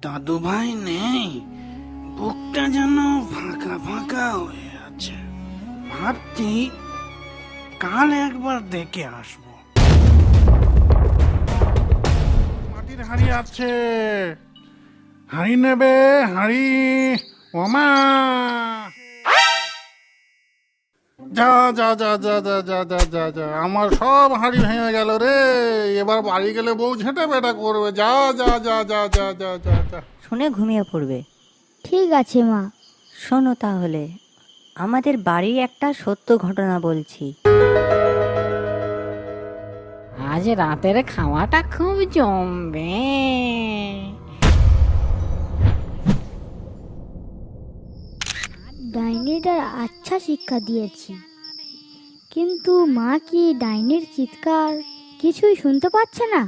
দাদু ভাই নেই, বুকটা যেন ফাঁকা ফাঁকা হয়ে আছে। ভাবছি কাল একবার দেখে আসবো। মাটির হাঁড়ি আছে, হাঁড়ি নেবে? হাঁড়ি ওমা, যা যা যা যা যা যা যা যা যা, আমার সব হাঁড়ি ভেঙে গেল রে। এবার বাড়ি গেলে বউ ঝেঁটে বেটা করবে। যা যা যা যা যা যা যা যা। শুনে ঘুমিয়ে পড়বে। ঠিক আছে মা। শোনো তাহলে, আমাদের বাড়ির একটা সত্য ঘটনা বলছি। আজ রাতের খাওয়াটা খুব জমবে। ডাইনিটার আচ্ছা শিক্ষা দিয়েছি, কিন্তু মা কি ডাইনির চিৎকার কিছুই শুনতে পাচ্ছে না?